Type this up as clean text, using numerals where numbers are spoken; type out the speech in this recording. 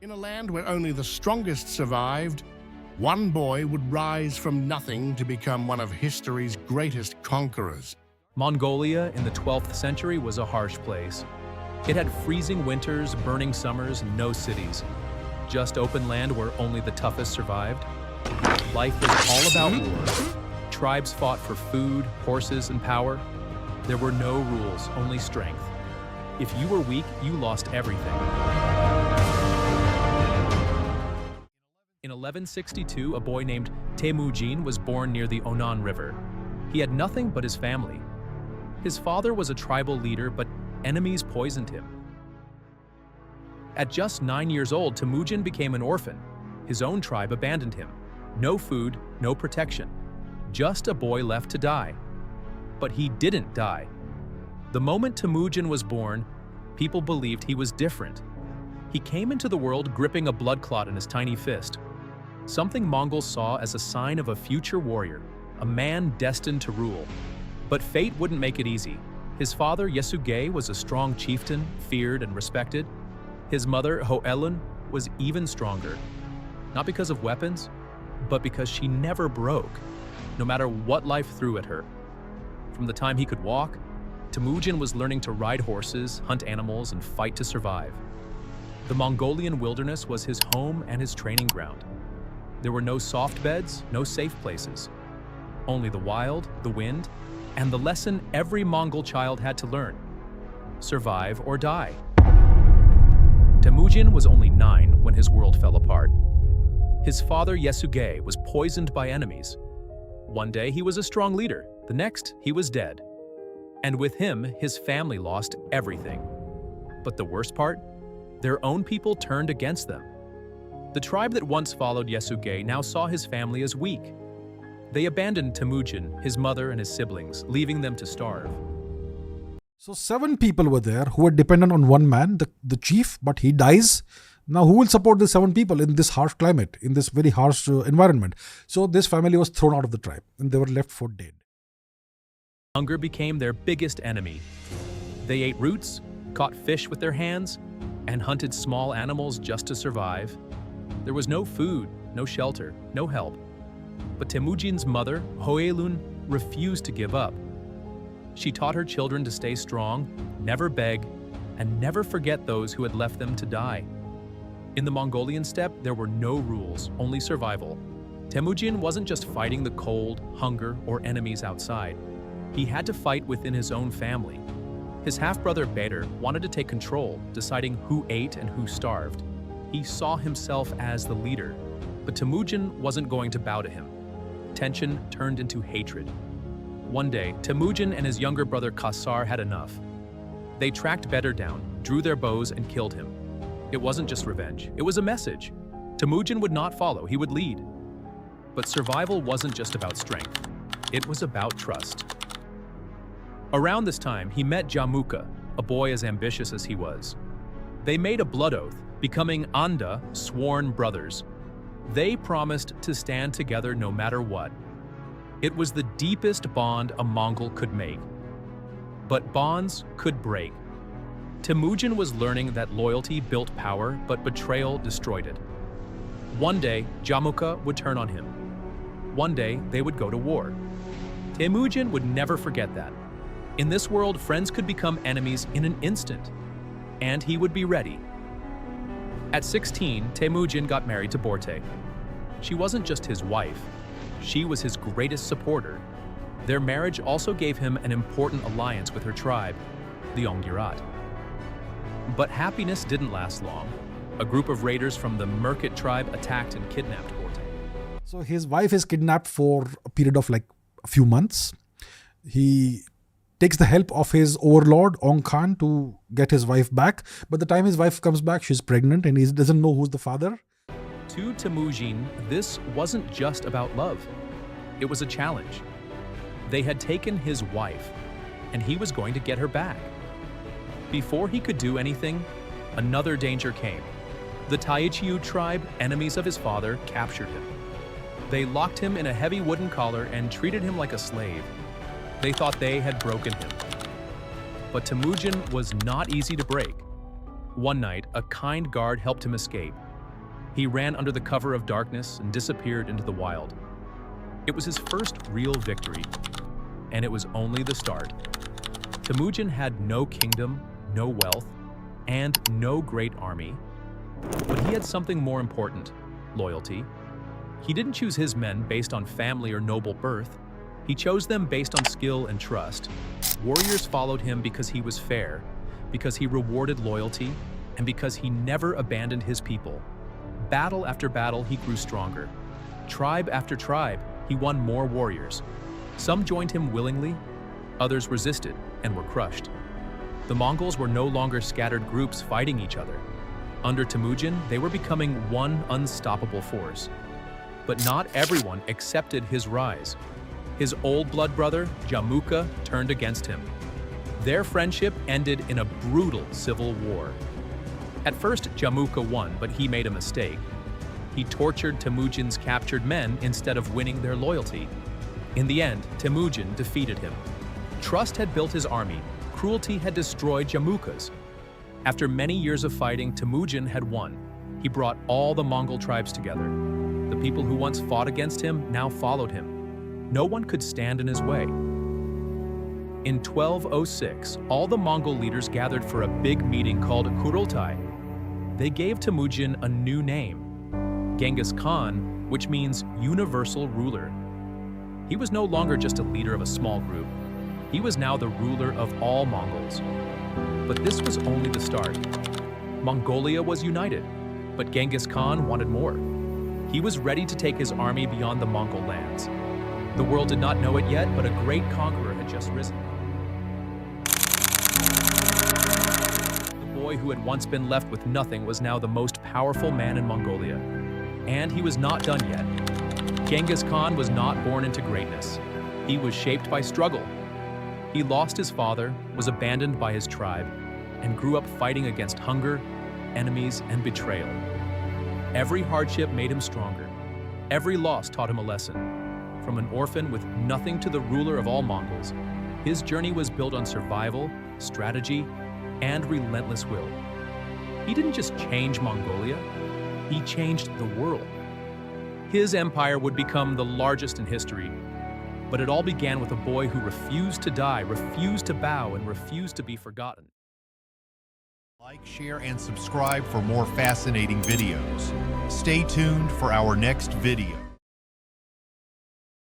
In a land where only the strongest survived, one boy would rise from nothing to become one of history's greatest conquerors. Mongolia in the 12th century was a harsh place. It had freezing winters, burning summers, and no cities. Just open land where only the toughest survived. Life was all about war. Tribes fought for food, horses, and power. There were no rules, only strength. If you were weak, you lost everything. In 1162, a boy named Temujin was born near the Onan River. He had nothing but his family. His father was a tribal leader, but enemies poisoned him. At just 9 years old, Temujin became an orphan. His own tribe abandoned him. No food, no protection. Just a boy left to die. But he didn't die. The moment Temujin was born, people believed he was different. He came into the world gripping a blood clot in his tiny fist. Something Mongols saw as a sign of a future warrior, a man destined to rule. But fate wouldn't make it easy. His father, Yesugei, was a strong chieftain, feared and respected. His mother, Hoelun, was even stronger. Not because of weapons, but because she never broke, no matter what life threw at her. From the time he could walk, Temujin was learning to ride horses, hunt animals, and fight to survive. The Mongolian wilderness was his home and his training ground. There were no soft beds, no safe places. Only the wild, the wind, and the lesson every Mongol child had to learn: survive or die. Temujin was only 9 when his world fell apart. His father, Yesugei, was poisoned by enemies. One day he was a strong leader, the next he was dead. And with him, his family lost everything. But the worst part? Their own people turned against them. The tribe that once followed Yesugei now saw his family as weak. They abandoned Temujin, his mother and his siblings, leaving them to starve. So 7 people were there who were dependent on one man, the chief, but he dies. Now who will support the 7 people in this harsh climate, in this very harsh environment? So this family was thrown out of the tribe and they were left for dead. Hunger became their biggest enemy. They ate roots, caught fish with their hands, and hunted small animals just to survive. There was no food, no shelter, no help. But Temujin's mother, Hoelun, refused to give up. She taught her children to stay strong, never beg, and never forget those who had left them to die. In the Mongolian steppe, there were no rules, only survival. Temujin wasn't just fighting the cold, hunger, or enemies outside. He had to fight within his own family. His half-brother Bader wanted to take control, deciding who ate and who starved. He saw himself as the leader, but Temujin wasn't going to bow to him. Tension turned into hatred. One day, Temujin and his younger brother Kasar had enough. They tracked Bader down, drew their bows, and killed him. It wasn't just revenge, it was a message. Temujin would not follow, he would lead. But survival wasn't just about strength, it was about trust. Around this time, he met Jamuka, a boy as ambitious as he was. They made a blood oath, becoming Anda, sworn brothers. They promised to stand together no matter what. It was the deepest bond a Mongol could make. But bonds could break. Temujin was learning that loyalty built power, but betrayal destroyed it. One day, Jamuka would turn on him. One day, they would go to war. Temujin would never forget that. In this world, friends could become enemies in an instant, and he would be ready. At 16, Temujin got married to Borte. She wasn't just his wife, she was his greatest supporter. Their marriage also gave him an important alliance with her tribe, the Ongyirat. But happiness didn't last long. A group of raiders from the Merkit tribe attacked and kidnapped Borte. So his wife is kidnapped for a period of like a few months. He takes the help of his overlord, Ong Khan, to get his wife back. But the time his wife comes back, she's pregnant and he doesn't know who's the father. To Temujin, this wasn't just about love. It was a challenge. They had taken his wife, and he was going to get her back. Before he could do anything, another danger came. The Taichiu tribe, enemies of his father, captured him. They locked him in a heavy wooden collar and treated him like a slave. They thought they had broken him. But Temujin was not easy to break. One night, a kind guard helped him escape. He ran under the cover of darkness and disappeared into the wild. It was his first real victory, and it was only the start. Temujin had no kingdom, no wealth, and no great army. But he had something more important: loyalty. He didn't choose his men based on family or noble birth. He chose them based on skill and trust. Warriors followed him because he was fair, because he rewarded loyalty, and because he never abandoned his people. Battle after battle, he grew stronger. Tribe after tribe, he won more warriors. Some joined him willingly, others resisted and were crushed. The Mongols were no longer scattered groups fighting each other. Under Temujin, they were becoming one unstoppable force. But not everyone accepted his rise. His old blood brother, Jamuka, turned against him. Their friendship ended in a brutal civil war. At first, Jamuka won, but he made a mistake. He tortured Temujin's captured men instead of winning their loyalty. In the end, Temujin defeated him. Trust had built his army. Cruelty had destroyed Jamuka's. After many years of fighting, Temujin had won. He brought all the Mongol tribes together. The people who once fought against him now followed him. No one could stand in his way. In 1206, all the Mongol leaders gathered for a big meeting called Kurultai. They gave Temujin a new name, Genghis Khan, which means universal ruler. He was no longer just a leader of a small group. He was now the ruler of all Mongols. But this was only the start. Mongolia was united, but Genghis Khan wanted more. He was ready to take his army beyond the Mongol lands. The world did not know it yet, but a great conqueror had just risen. The boy who had once been left with nothing was now the most powerful man in Mongolia. And he was not done yet. Genghis Khan was not born into greatness. He was shaped by struggle. He lost his father, was abandoned by his tribe, and grew up fighting against hunger, enemies, and betrayal. Every hardship made him stronger. Every loss taught him a lesson. From an orphan with nothing to the ruler of all Mongols, his journey was built on survival, strategy, and relentless will. He didn't just change Mongolia, he changed the world. His empire would become the largest in history, but it all began with a boy who refused to die, refused to bow, and refused to be forgotten. Like, share, and subscribe for more fascinating videos. Stay tuned for our next video.